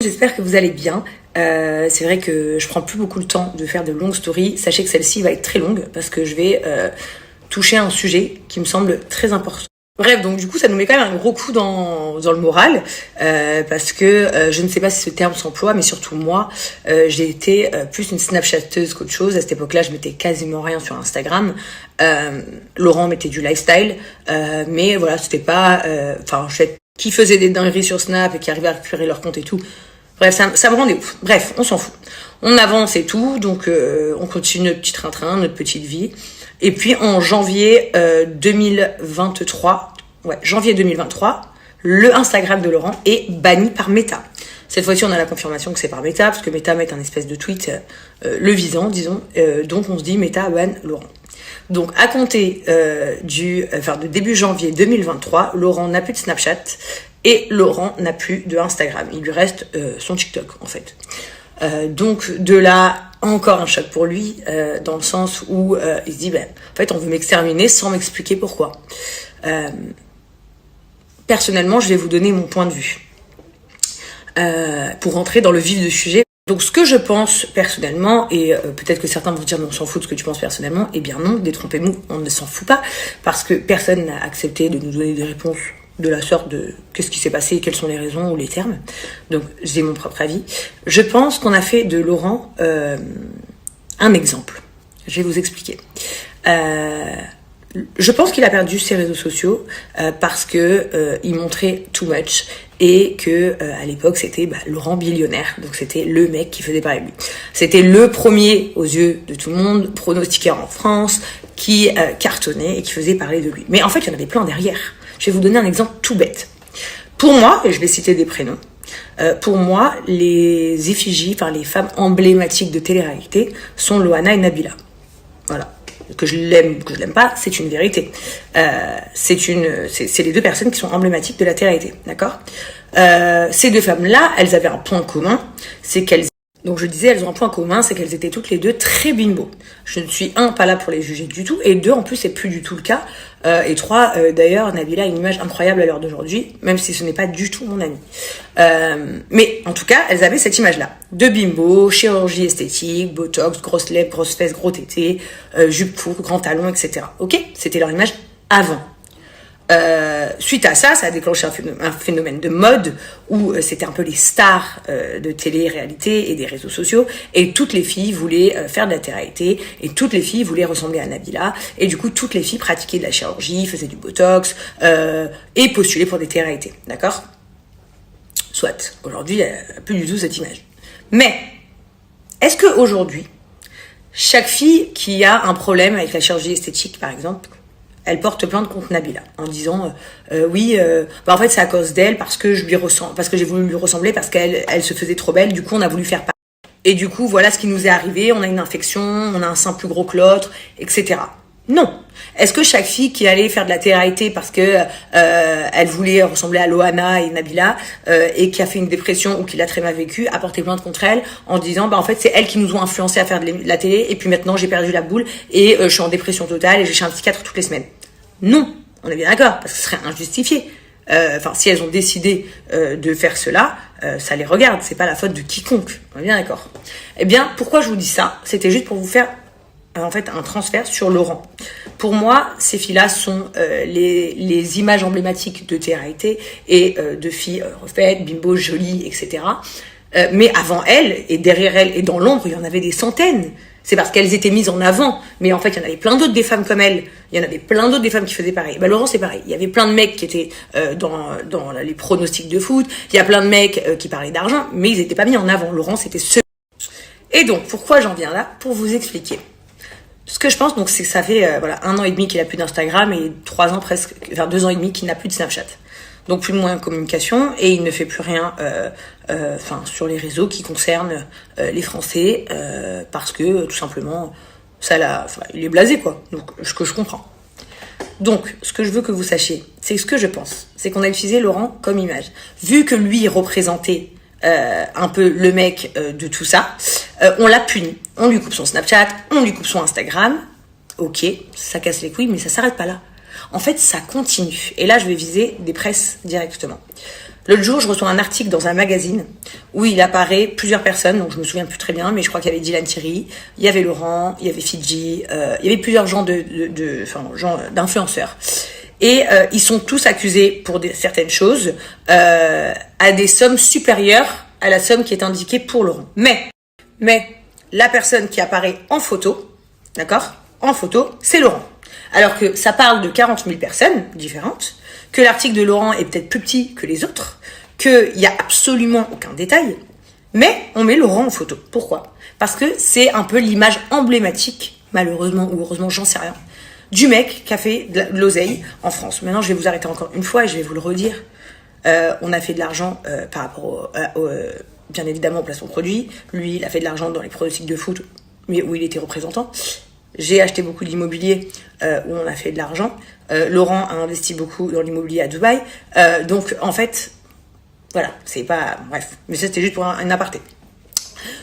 J'espère que vous allez bien. C'est vrai que je prends plus beaucoup le temps de faire de longues stories. Sachez que celle-ci va être très longue parce que je vais toucher à un sujet qui me semble très important. Bref, donc du coup, ça nous met quand même un gros coup dans le moral parce que je ne sais pas si ce terme s'emploie, mais surtout moi, j'ai été plus une snapchatteuse qu'autre chose. À cette époque-là, je mettais quasiment rien sur Instagram. Laurent mettait du lifestyle, mais voilà, c'était pas... qui faisait des dingueries sur Snap et qui arrivait à récupérer leur compte et tout. Bref, ça me rendait ouf. Bref, on s'en fout. On avance et tout, donc on continue notre petit train-train, notre petite vie. Et puis en janvier 2023, le Instagram de Laurent est banni par Meta. Cette fois-ci, on a la confirmation que c'est par Meta, parce que Meta met un espèce de tweet le visant, disons. Donc on se dit Meta banne Laurent. Donc à compter de début janvier 2023, Laurent n'a plus de Snapchat et Laurent n'a plus de Instagram. Il lui reste son TikTok en fait. Donc de là, encore un choc pour lui, dans le sens où il se dit en fait on veut m'exterminer sans m'expliquer pourquoi. Personnellement, je vais vous donner mon point de vue pour rentrer dans le vif du sujet. Donc ce que je pense personnellement, et peut-être que certains vont dire mais on s'en fout de ce que tu penses personnellement, eh bien non, détrompez-nous, on ne s'en fout pas, parce que personne n'a accepté de nous donner des réponses de la sorte de qu'est-ce qui s'est passé, quelles sont les raisons ou les termes. Donc j'ai mon propre avis. Je pense qu'on a fait de Laurent un exemple. Je vais vous expliquer. Je pense qu'il a perdu ses réseaux sociaux parce que il montrait too much et que à l'époque c'était Laurent billionnaire, donc c'était le mec qui faisait parler de lui. C'était le premier aux yeux de tout le monde, pronostiqueur en France, qui cartonnait et qui faisait parler de lui. Mais en fait il y en avait plein derrière. Je vais vous donner un exemple tout bête. Pour moi, et je vais citer des prénoms, pour moi les effigies, les femmes emblématiques de télé-réalité sont Loana et Nabila. Voilà. Que je l'aime ou que je l'aime pas, c'est une vérité. C'est les deux personnes qui sont emblématiques de la télé-réalité, d'accord ? Ces deux femmes-là, elles avaient un point commun, c'est qu'elles... Donc je disais, elles ont un point commun, c'est qu'elles étaient toutes les deux très bimbo. Je ne suis pas là pour les juger du tout, et deux, en plus, c'est plus du tout le cas. Et trois, d'ailleurs, Nabila a une image incroyable à l'heure d'aujourd'hui, même si ce n'est pas du tout mon amie. Mais en tout cas, elles avaient cette image-là. De bimbo, chirurgie esthétique, botox, grosses lèvres, grosses fesses, gros tétés, jupe courte, grands talons, etc. Ok ? C'était leur image avant. Suite à ça, ça a déclenché un phénomène de mode où c'était un peu les stars de télé-réalité et des réseaux sociaux, et toutes les filles voulaient faire de la télé-réalité, et toutes les filles voulaient ressembler à Nabila, et du coup toutes les filles pratiquaient de la chirurgie, faisaient du botox et postulaient pour des télé-réalités, d'accord ? Soit, aujourd'hui, il n'y a plus du tout cette image. Mais, est-ce qu'aujourd'hui, chaque fille qui a un problème avec la chirurgie esthétique, par exemple, elle porte plainte contre Nabila en disant en fait c'est à cause d'elle parce que j'ai voulu lui ressembler, parce qu'elle se faisait trop belle, du coup on a voulu faire pareil. Et du coup voilà ce qui nous est arrivé, on a une infection, on a un sein plus gros que l'autre, etc. Non. Est-ce que chaque fille qui allait faire de la télé-réalité parce que elle voulait ressembler à Loana et Nabila et qui a fait une dépression ou qui l'a très mal vécu a porté plainte contre elle en disant en fait c'est elles qui nous ont influencé à faire de la télé et puis maintenant j'ai perdu la boule et je suis en dépression totale et je vais chez un psychiatre toutes les semaines. Non, on est bien d'accord, parce que ce serait injustifié. Si elles ont décidé de faire cela, ça les regarde, c'est pas la faute de quiconque. On est bien d'accord. Eh bien, pourquoi je vous dis ça ? C'était juste pour vous faire un transfert sur Laurent. Pour moi, ces filles-là sont les images emblématiques de télé-réalité et de filles refaites, bimbo, jolies, etc. Mais avant elles, et derrière elles, et dans l'ombre, il y en avait des centaines. C'est parce qu'elles étaient mises en avant. Mais en fait, il y en avait plein d'autres des femmes comme elles. Il y en avait plein d'autres des femmes qui faisaient pareil. Laurent, c'est pareil. Il y avait plein de mecs qui étaient dans les pronostics de foot. Il y a plein de mecs qui parlaient d'argent, mais ils n'étaient pas mis en avant. Laurent, c'était ceux. Et donc, pourquoi j'en viens là ? Pour vous expliquer. Ce que je pense, donc, c'est que ça fait 1 an et demi qu'il n'a plus d'Instagram et 2 ans et demi qu'il n'a plus de Snapchat. Donc plus de moyens de communication, et il ne fait plus rien sur les réseaux qui concernent les Français parce que tout simplement il est blasé quoi. Donc ce que je comprends. Donc ce que je veux que vous sachiez, c'est ce que je pense, c'est qu'on a utilisé Laurent comme image. Vu que lui représentait un peu le mec de tout ça, on l'a puni. On lui coupe son Snapchat, on lui coupe son Instagram. Ok, ça casse les couilles, mais ça s'arrête pas là. En fait, ça continue. Et là, je vais viser des presses directement. L'autre jour, je reçois un article dans un magazine où il apparaît plusieurs personnes, donc je me souviens plus très bien, mais je crois qu'il y avait Dylan Thierry, il y avait Laurent, il y avait Fidji, il y avait plusieurs gens d'influenceurs. Et ils sont tous accusés pour certaines choses à des sommes supérieures à la somme qui est indiquée pour Laurent. Mais la personne qui apparaît en photo, d'accord, en photo, c'est Laurent. Alors que ça parle de 40 000 personnes différentes, que l'article de Laurent est peut-être plus petit que les autres, qu'il n'y a absolument aucun détail, mais on met Laurent en photo. Pourquoi ? Parce que c'est un peu l'image emblématique, malheureusement ou heureusement, j'en sais rien, du mec qui a fait de l'oseille en France. Maintenant, je vais vous arrêter encore une fois et je vais vous le redire. On a fait de l'argent par rapport bien évidemment au placement de produits. Lui, il a fait de l'argent dans les pronostics de foot, mais où il était représentant. J'ai acheté beaucoup d'immobilier où on a fait de l'argent. Laurent a investi beaucoup dans l'immobilier à Dubaï. Donc, en fait, voilà, c'est pas... Bref, mais ça, c'était juste pour un aparté.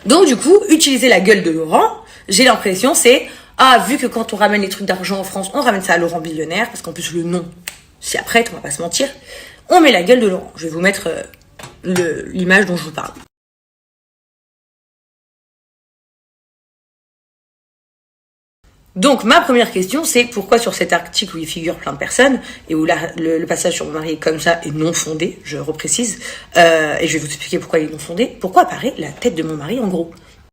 Donc, du coup, utiliser la gueule de Laurent, j'ai l'impression, c'est... Ah, vu que quand on ramène les trucs d'argent en France, on ramène ça à Laurent Billionnaire, parce qu'en plus, le nom s'y apprête, on va pas se mentir. On met la gueule de Laurent. Je vais vous mettre l'image dont je vous parle. Donc, ma première question, c'est pourquoi sur cet article où il figure plein de personnes, et où le passage sur mon mari est comme ça, est non fondé, je reprécise, et je vais vous expliquer pourquoi il est non fondé, pourquoi apparaît la tête de mon mari en gros ?